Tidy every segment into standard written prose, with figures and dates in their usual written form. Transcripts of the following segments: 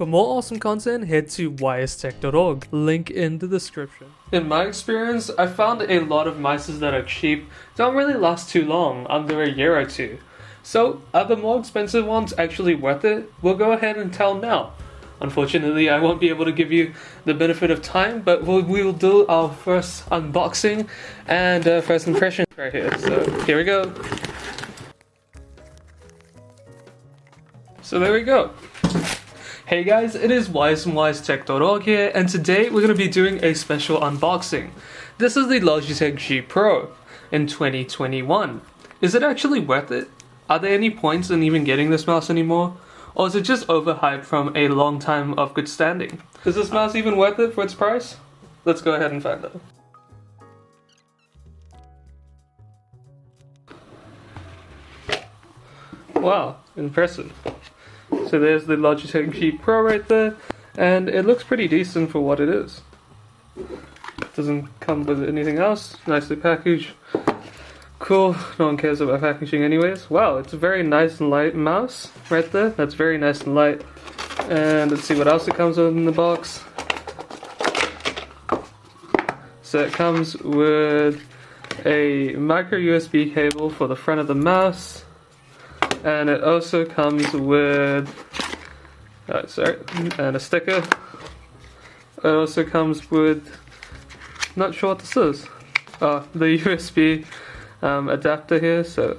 For more awesome content, head to ystech.org, link in the description. In my experience, I found a lot of mices that are cheap don't really last too long, under a year or two. So, are the more expensive ones actually worth it? We'll go ahead and tell now. Unfortunately, I won't be able to give you the benefit of time, but we will do our first unboxing and first impressions right here. So, here we go. So there we go. Hey guys, it is Wise from ystech.org here, and today we're going to be doing a special unboxing. This is the Logitech G Pro in 2021. Is it actually worth it? Are there any points in even getting this mouse anymore? Or is it just overhyped from a long time of good standing? Is this mouse even worth it for its price? Let's go ahead and find out. Wow, impressive. So there's the Logitech G Pro right there, and it looks pretty decent for what it is. It doesn't come with anything else, nicely packaged. Cool, no one cares about packaging anyways. Wow, it's a very nice and light mouse right there. That's very nice and light. And let's see what else it comes with in the box. So it comes with a micro USB cable for the front of the mouse. And it also comes with, and a sticker. It also comes with, not sure what this is. The USB adapter here. So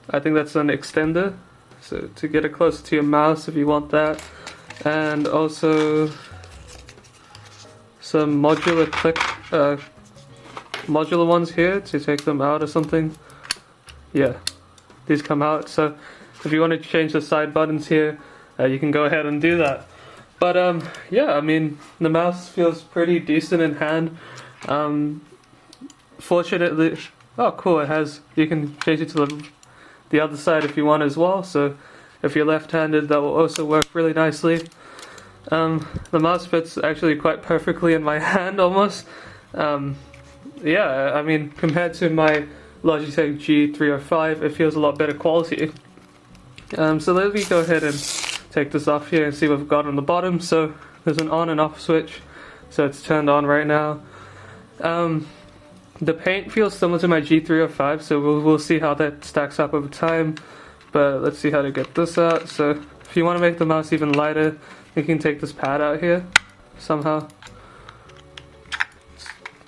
I think that's an extender. So to get it closer to your mouse if you want that. And also some modular modular ones here to take them out or something. Yeah. These come out, so if you want to change the side buttons here, you can go ahead and do that. But yeah, I mean, the mouse feels pretty decent in hand. Fortunately, oh cool, it has, you can change it to the other side if you want as well, so if you're left-handed that will also work really nicely. The mouse fits actually quite perfectly in my hand almost. Yeah, I mean, compared to my Logitech G305, it feels a lot better quality. So let me go ahead and take this off here and see what we've got on the bottom. So there's an on and off switch, so it's turned on right now. The paint feels similar to my G305, so we'll see how that stacks up over time. But let's see how to get this out. So if you want to make the mouse even lighter, you can take this pad out here somehow.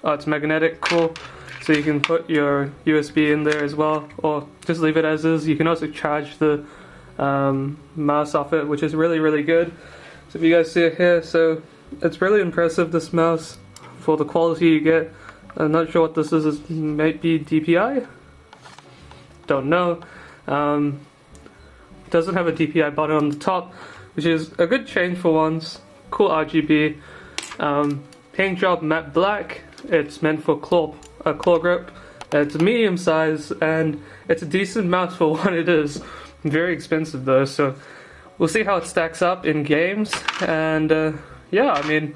Oh, it's magnetic, cool. So you can put your USB in there as well, or just leave it as is. You can also charge the mouse off it, which is really, really good. So if you guys see it here, so it's really impressive, this mouse, for the quality you get. I'm not sure what this is, it might be DPI? Don't know. Doesn't have a DPI button on the top, which is a good change for once. Cool RGB. Paint job matte black. It's meant for claw grip. It's medium size and it's a decent mouse for what it is. Very expensive though, so we'll see how it stacks up in games. And yeah, I mean,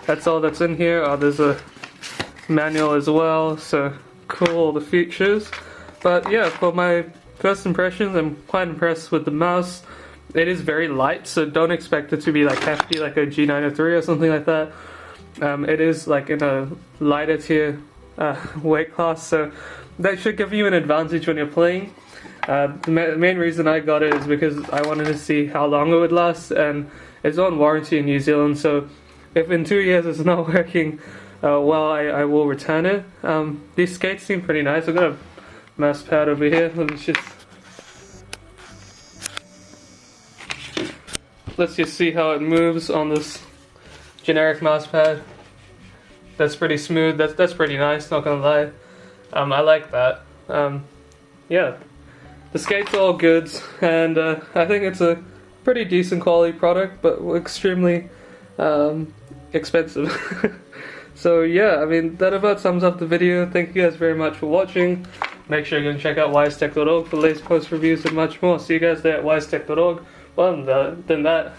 that's all that's in here. There's a manual as well, so cool, all the features. But yeah, for my first impressions, I'm quite impressed with the mouse. It is very light, so don't expect it to be like hefty like a G903 or something like that. It is like in a lighter tier weight class, so that should give you an advantage when you're playing. The main reason I got it is because I wanted to see how long it would last, and it's on warranty in New Zealand, so if in 2 years it's not working well, I will return it. These skates seem pretty nice. I've got a mouse pad over here. Let's just see how it moves on this generic mouse pad. That's pretty smooth. That's pretty nice, not gonna lie. I like that. Yeah, the skates are all good, and I think it's a pretty decent quality product, but extremely expensive. So yeah, I mean, that about sums up the video. Thank you guys very much for watching. Make sure you can check out ystech.org for the latest post reviews and much more. See you guys there at ystech.org. Well, than that,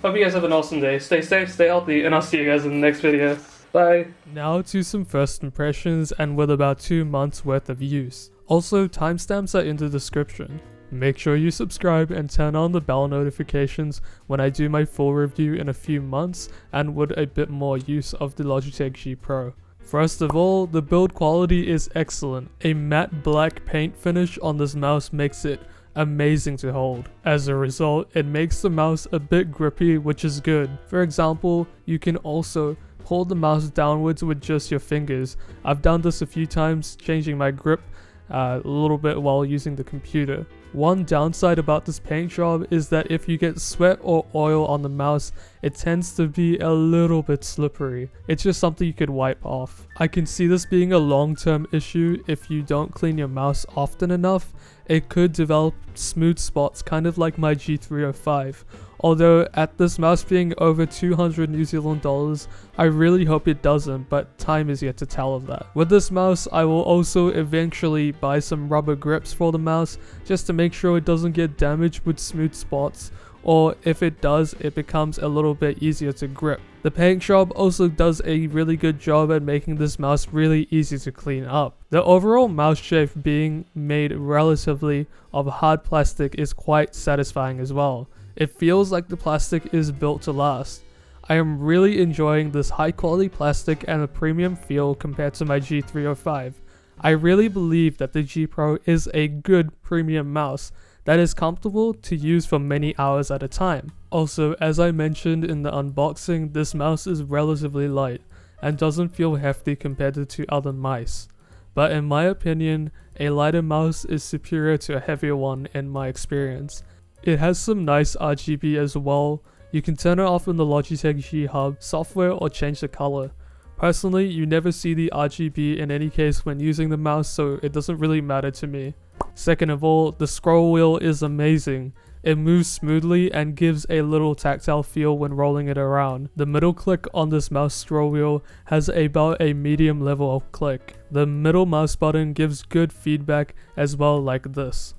hope you guys have an awesome day. Stay safe, stay healthy, and I'll see you guys in the next video. Bye. Now to some first impressions, and with about 2 months worth of use. Also, timestamps are in the description. Make sure you subscribe and turn on the bell notifications when I do my full review in a few months and with a bit more use of the Logitech G Pro. First of all, the build quality is excellent. A matte black paint finish on this mouse makes it amazing to hold. As a result, it makes the mouse a bit grippy, which is good. For example, you can also hold the mouse downwards with just your fingers. I've done this a few times, changing my grip a little bit while using the computer. One downside about this paint job is that if you get sweat or oil on the mouse, it tends to be a little bit slippery. It's just something you could wipe off. I can see this being a long-term issue if you don't clean your mouse often enough. It could develop smooth spots, kind of like my G305. Although at this mouse being over 200 New Zealand dollars, I really hope it doesn't, but time is yet to tell of that. With this mouse, I will also eventually buy some rubber grips for the mouse, just to make sure it doesn't get damaged with smooth spots, or if it does, it becomes a little bit easier to grip. The paint job also does a really good job at making this mouse really easy to clean up. The overall mouse shape being made relatively of hard plastic is quite satisfying as well. It feels like the plastic is built to last. I am really enjoying this high quality plastic and a premium feel compared to my G305. I really believe that the G Pro is a good premium mouse that is comfortable to use for many hours at a time. Also, as I mentioned in the unboxing, this mouse is relatively light and doesn't feel hefty compared to other mice. But in my opinion, a lighter mouse is superior to a heavier one in my experience. It has some nice RGB as well. You can turn it off in the Logitech G Hub software or change the color. Personally, you never see the RGB in any case when using the mouse, so it doesn't really matter to me. Second of all, the scroll wheel is amazing. It moves smoothly and gives a little tactile feel when rolling it around. The middle click on this mouse scroll wheel has about a medium level of click. The middle mouse button gives good feedback as well, like this.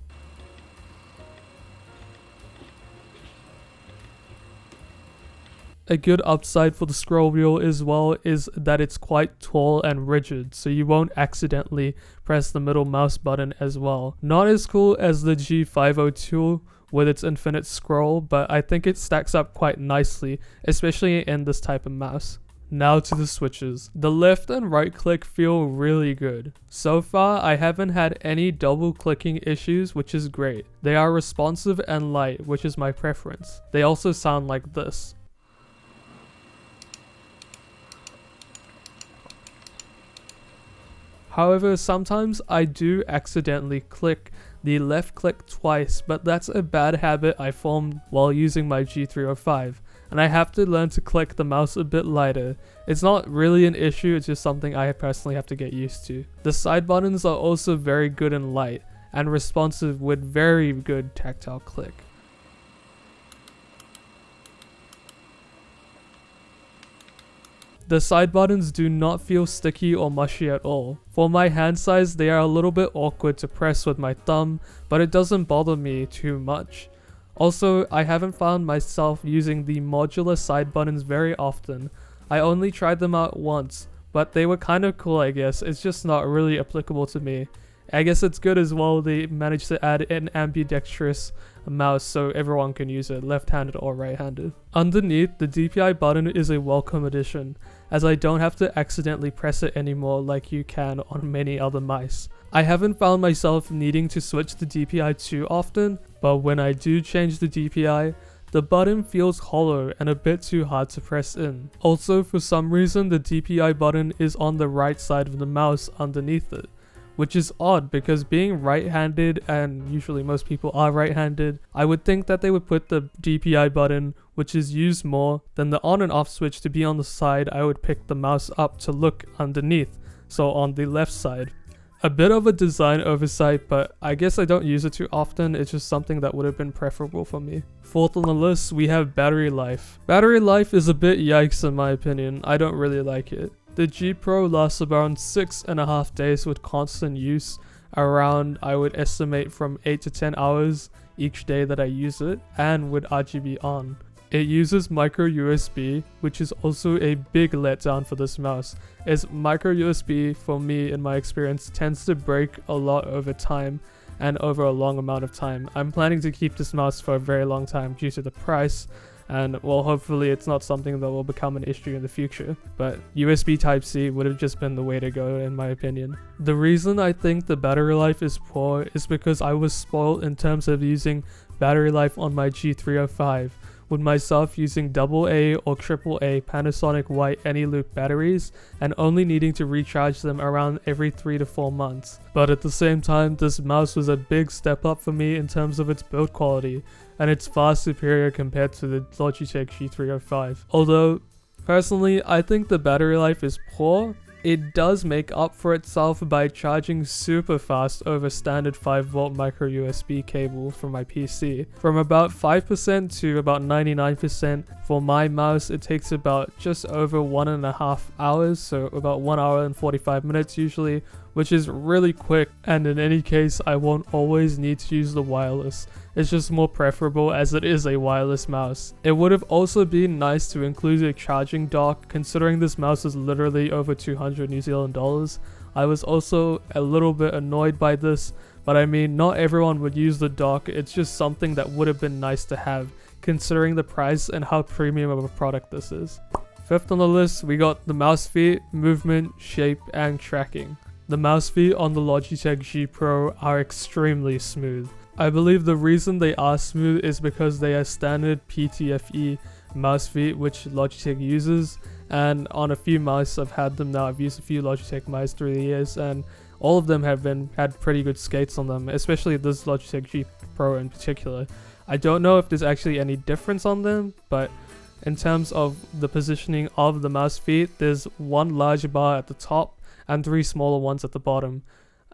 A good upside for the scroll wheel as well is that it's quite tall and rigid, so you won't accidentally press the middle mouse button as well. Not as cool as the G502 with its infinite scroll, but I think it stacks up quite nicely, especially in this type of mouse. Now to the switches. The left and right click feel really good. So far, I haven't had any double clicking issues, which is great. They are responsive and light, which is my preference. They also sound like this. However, sometimes I do accidentally click the left click twice, but that's a bad habit I formed while using my G305, and I have to learn to click the mouse a bit lighter. It's not really an issue, it's just something I personally have to get used to. The side buttons are also very good and light, and responsive with very good tactile click. The side buttons do not feel sticky or mushy at all. For my hand size, they are a little bit awkward to press with my thumb, but it doesn't bother me too much. Also, I haven't found myself using the modular side buttons very often. I only tried them out once, but they were kind of cool, I guess. It's just not really applicable to me. I guess it's good as well they managed to add an ambidextrous mouse so everyone can use it, left-handed or right-handed. Underneath, the DPI button is a welcome addition, as I don't have to accidentally press it anymore like you can on many other mice. I haven't found myself needing to switch the DPI too often, but when I do change the DPI, the button feels hollow and a bit too hard to press in. Also, for some reason, the DPI button is on the right side of the mouse underneath it, which is odd because being right-handed, and usually most people are right-handed, I would think that they would put the DPI button, which is used more than the on and off switch, to be on the side I would pick the mouse up to look underneath, so on the left side. A bit of a design oversight, but I guess I don't use it too often, it's just something that would have been preferable for me. Fourth on the list, we have battery life. Battery life is a bit yikes in my opinion, I don't really like it. The G Pro lasts around 6.5 days with constant use, around I would estimate from 8 to 10 hours each day that I use it, and with RGB on. It uses micro USB, which is also a big letdown for this mouse, as micro USB for me in my experience tends to break a lot over time, and over a long amount of time. I'm planning to keep this mouse for a very long time due to the price, and well, hopefully it's not something that will become an issue in the future, but USB Type-C would have just been the way to go in my opinion. The reason I think the battery life is poor is because I was spoiled in terms of using battery life on my G305, with myself using AA or AAA Panasonic white any-loop batteries and only needing to recharge them around every 3 to 4 months. But at the same time, this mouse was a big step up for me in terms of its build quality, and it's far superior compared to the Logitech G305. Although, personally, I think the battery life is poor, it does make up for itself by charging super fast over standard 5V micro USB cable from my PC. From about 5% to about 99% for my mouse, it takes about just over 1.5 hours, so about 1 hour and 45 minutes usually, which is really quick, and in any case I won't always need to use the wireless. It's just more preferable as it is a wireless mouse. It would have also been nice to include a charging dock, considering this mouse is literally over 200 New Zealand dollars. I was also a little bit annoyed by this, but I mean, not everyone would use the dock. It's just something that would have been nice to have, considering the price and how premium of a product this is. Fifth on the list, we got the mouse feet, movement, shape, and tracking. The mouse feet on the Logitech G Pro are extremely smooth. I believe the reason they are smooth is because they are standard PTFE mouse feet which Logitech uses, and on a few mice I've had them now. I've used a few Logitech mice through the years and all of them have had pretty good skates on them, especially this Logitech G Pro in particular. I don't know if there's actually any difference on them, but in terms of the positioning of the mouse feet, there's one large bar at the top and 3 smaller ones at the bottom.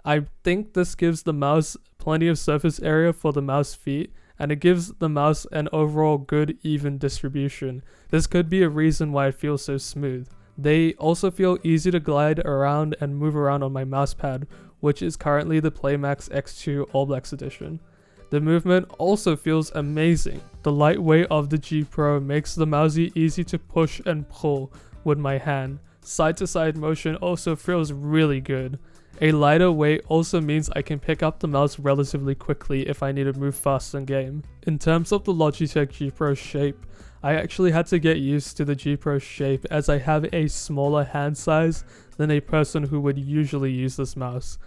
I think this gives the mouse plenty of surface area for the mouse feet, and it gives the mouse an overall good even distribution. This could be a reason why it feels so smooth. They also feel easy to glide around and move around on my mouse pad, which is currently the Playmax X2 All Blacks edition. The movement also feels amazing. The lightweight of the G Pro makes the mousey easy to push and pull with my hand. Side to side motion also feels really good. A lighter weight also means I can pick up the mouse relatively quickly if I need to move fast in game. In terms of the Logitech G Pro shape, I actually had to get used to the G Pro shape as I have a smaller hand size than a person who would usually use this mouse.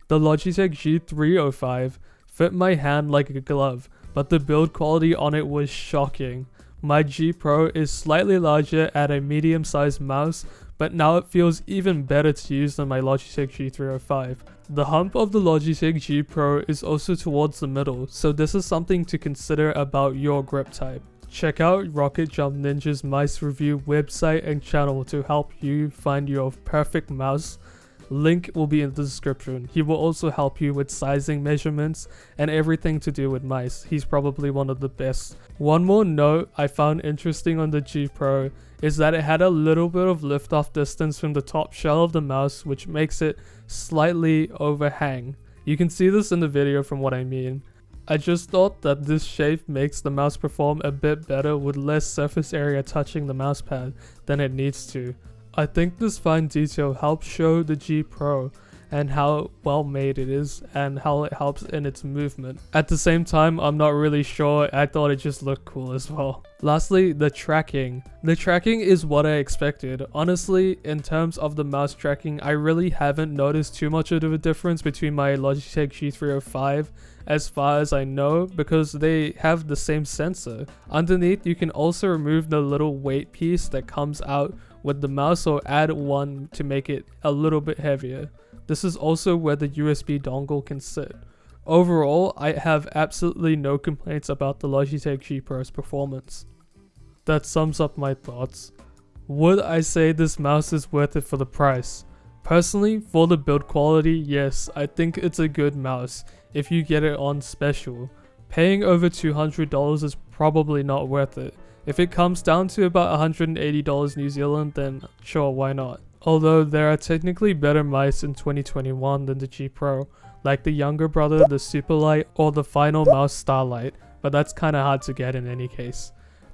The Logitech G305 fit my hand like a glove, but the build quality on it was shocking. My G Pro is slightly larger at a medium sized mouse, but now it feels even better to use than my Logitech G305. The hump of the Logitech G Pro is also towards the middle, so this is something to consider about your grip type. Check out Rocket Jump Ninja's mice review website and channel to help you find your perfect mouse. Link will be in the description. He will also help you with sizing measurements and everything to do with mice. He's probably one of the best. One more note I found interesting on the G Pro is that it had a little bit of lift-off distance from the top shell of the mouse, which makes it slightly overhang. You can see this in the video from what I mean. I just thought that this shape makes the mouse perform a bit better with less surface area touching the mouse pad than it needs to. I think this fine detail helps show the G Pro and how well made it is and how it helps in its movement. At the same time, I'm not really sure. I thought it just looked cool as well. Lastly, the tracking. The tracking is what I expected. Honestly, in terms of the mouse tracking, I really haven't noticed too much of a difference between my Logitech G305 as far as I know, because they have the same sensor. Underneath, you can also remove the little weight piece that comes out with the mouse or add one to make it a little bit heavier. This is also where the USB dongle can sit. Overall, I have absolutely no complaints about the Logitech G Pro's performance. That sums up my thoughts. Would I say this mouse is worth it for the price? Personally, for the build quality, yes, I think it's a good mouse if you get it on special. Paying over $200 is probably not worth it. If it comes down to about $180 New Zealand, then sure, why not? Although there are technically better mice in 2021 than the G Pro, like the younger brother, the Superlight, or the final mouse Starlight, but that's kinda hard to get in any case.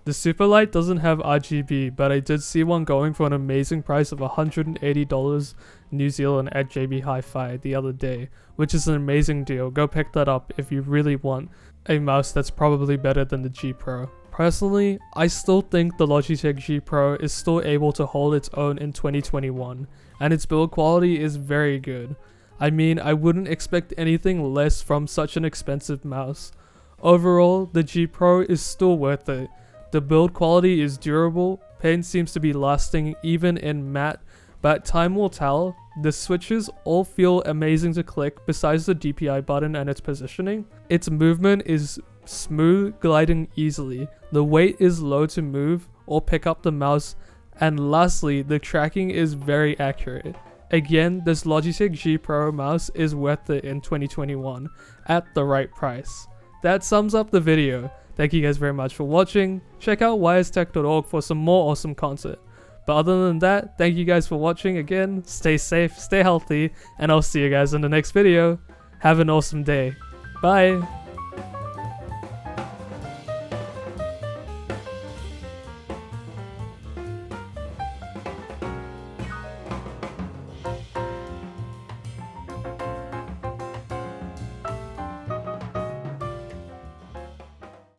The Superlight doesn't have RGB, but I did see one going for an amazing price of $180 New Zealand at JB Hi-Fi the other day, which is an amazing deal. Go pick that up if you really want a mouse that's probably better than the G Pro. Personally, I still think the Logitech G Pro is still able to hold its own in 2021, and its build quality is very good. I mean, I wouldn't expect anything less from such an expensive mouse. Overall, the G Pro is still worth it. The build quality is durable, paint seems to be lasting even in matte, but time will tell. The switches all feel amazing to click besides the DPI button and its positioning. Its movement is smooth, gliding easily. The weight is low to move or pick up the mouse, and lastly, the tracking is very accurate. Again, this Logitech G Pro mouse is worth it in 2021 at the right price. That sums up the video. Thank you guys very much for watching. Check out ystech.org for some more awesome content. But other than that, thank you guys for watching again. Stay safe, stay healthy, and I'll see you guys in the next video. Have an awesome day. Bye!